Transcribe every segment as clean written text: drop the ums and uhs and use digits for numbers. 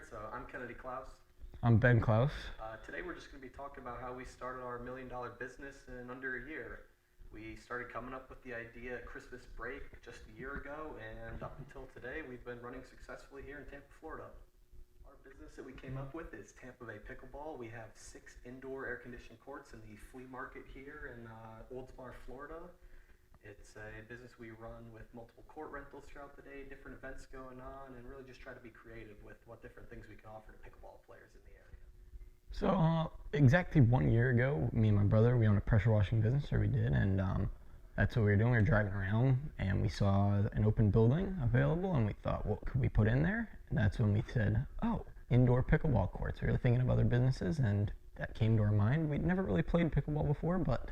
So I'm Kennedy Klaus. I'm Ben Klaus. Today we're just going to be talking about how we started our $1 million business in under a year. We started coming up with the idea at Christmas break just a year ago, and up until today we've been running successfully here in Tampa, Florida. Our business that we came up with is Tampa Bay Pickleball. We have 6 indoor air-conditioned courts in the flea market here in Oldsmar, Florida. It's a business we run with multiple court rentals throughout the day, different events going on, and really just try to be creative with what different things we can offer to pickleball players in the area. So, exactly 1 year ago, me and my brother, we own a pressure washing business, or we did, and that's what we were doing. We were driving around, and we saw an open building available, and we thought, what could we put in there? And that's when we said, oh, indoor pickleball courts. We were thinking of other businesses, and that came to our mind. We'd never really played pickleball before, but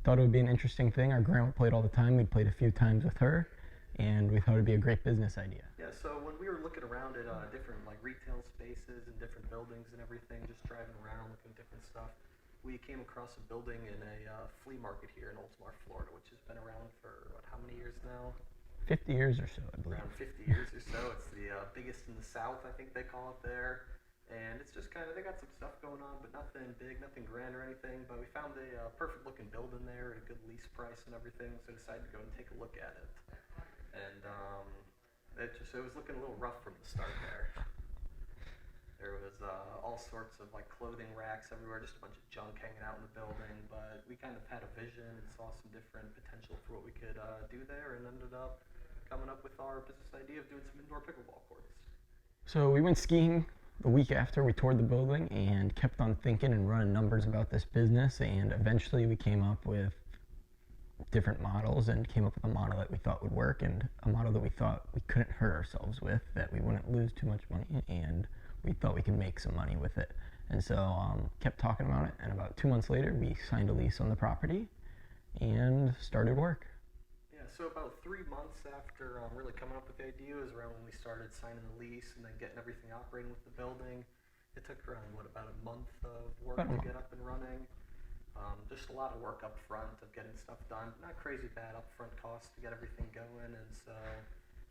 thought it would be an interesting thing. Our grandma played all the time. We'd played a few times with her, and we thought it'd be a great business idea. Yeah, so when we were looking around at different like retail spaces and different buildings and everything, just driving around looking at different stuff, we came across a building in a flea market here in Oldsmar, Florida, which has been around for how many years now? 50 years or so, I believe. Around 50 years or so. It's the biggest in the South, I think they call it there. And it's just kind of, they got some stuff going on, but nothing big, nothing grand or anything. But we found a perfect looking building there at a good lease price and everything, so decided to go and take a look at it. And it was looking a little rough from the start there. There was all sorts of like clothing racks everywhere, just a bunch of junk hanging out in the building. But we kind of had a vision and saw some different potential for what we could do there, and ended up coming up with our business idea of doing some indoor pickleball courts. So we went skiing the week after we toured the building and kept on thinking and running numbers about this business, and eventually we came up with different models and came up with a model that we thought would work, and a model that we thought we couldn't hurt ourselves with, that we wouldn't lose too much money, and we thought we could make some money with it. And so kept talking about it, and about 2 months later we signed a lease on the property and started work. Yeah, so about 3 months after really coming up with the idea is around when we started signing the lease and then getting everything operating with the building. It took around, about a month of work to get up and running. Just a lot of work up front of getting stuff done. Not crazy bad upfront costs to get everything going, and so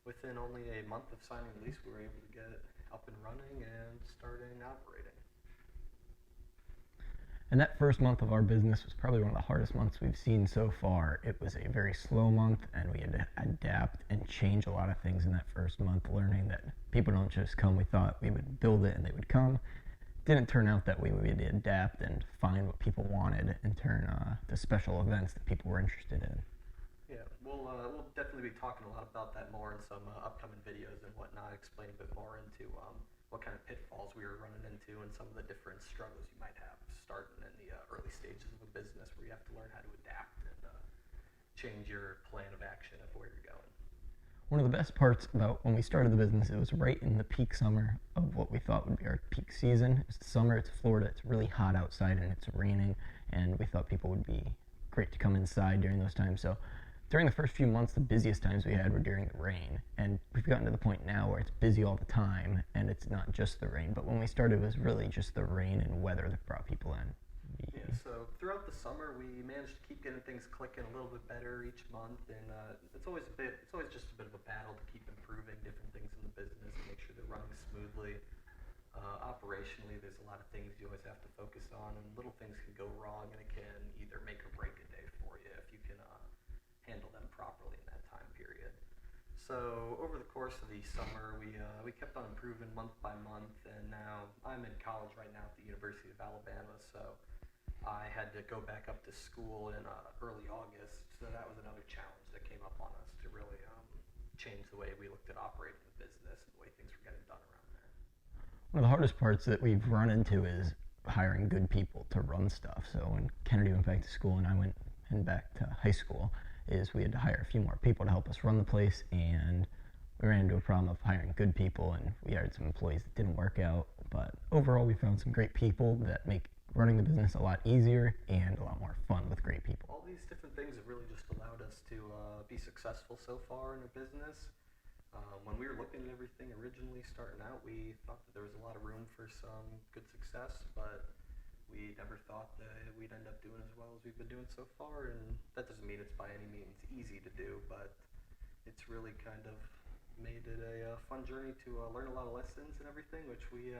within only a month of signing the lease, we were able to get it up and running and starting operating. And that first month of our business was probably one of the hardest months we've seen so far. It was a very slow month, and we had to adapt and change a lot of things in that first month, learning that people don't just come. We thought we would build it and they would come. Didn't turn out that way. We had to adapt and find what people wanted and turn to special events that people were interested in. Yeah, we'll definitely be talking a lot about that more in some upcoming videos and whatnot, explain a bit more into what kind of pitfalls we were running into and some of the different struggles you might have starting in the early stages of a business where you have to learn how to adapt and change your plan of action of where you're going. One of the best parts about when we started the business, it was right in the peak summer of what we thought would be our peak season. It's the summer, it's Florida, it's really hot outside and it's raining, and we thought people would be great to come inside during those times. So during the first few months, the busiest times we had were during the rain, and we've gotten to the point now where it's busy all the time, and it's not just the rain. But when we started, it was really just the rain and weather that brought people in. Yeah, so throughout the summer, we managed to keep getting things clicking a little bit better each month, and it's always just a bit of a battle to keep improving different things in the business and make sure they're running smoothly. Operationally, there's a lot of things you always have to focus on, and little things can go wrong, and it can either make or break a day for you if you can handle them properly in that time period. So over the course of the summer, we kept on improving month by month, and now I'm in college right now at the University of Alabama, so I had to go back up to school in early August, so that was another challenge that came up on us to really change the way we looked at operating the business and the way things were getting done around there. One of the hardest parts that we've run into is hiring good people to run stuff. So when Kennedy went back to school and I went back to high school, is we had to hire a few more people to help us run the place, and we ran into a problem of hiring good people, and we hired some employees that didn't work out. But overall, we found some great people that make running the business a lot easier and a lot more fun with great people. All these different things have really just allowed us to be successful so far in our business. When we were looking at everything originally starting out, we thought that there was a lot of room for some good success, but we never thought that we'd end up doing as well as we've been doing so far, and that doesn't mean it's by any means easy to do, but it's really kind of made it a fun journey to learn a lot of lessons and everything, which we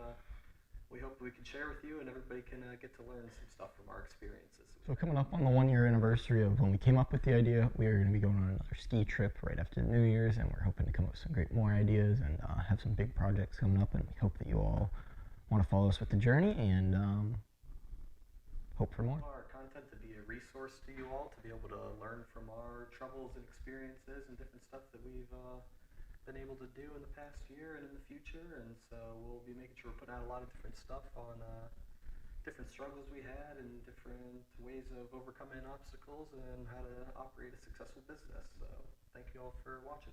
hope we can share with you, and everybody can get to learn some stuff from our experiences. So coming up on the 1 year anniversary of when we came up with the idea, we are going to be going on another ski trip right after New Year's, and we're hoping to come up with some great more ideas and have some big projects coming up, and we hope that you all want to follow us with the journey and hope for more. Our content to be a resource to you all, to be able to learn from our troubles and experiences and different stuff that we've been able to do in the past year and in the future. And so we'll be making sure we're putting out a lot of different stuff on different struggles we had and different ways of overcoming obstacles and how to operate a successful business. So thank you all for watching.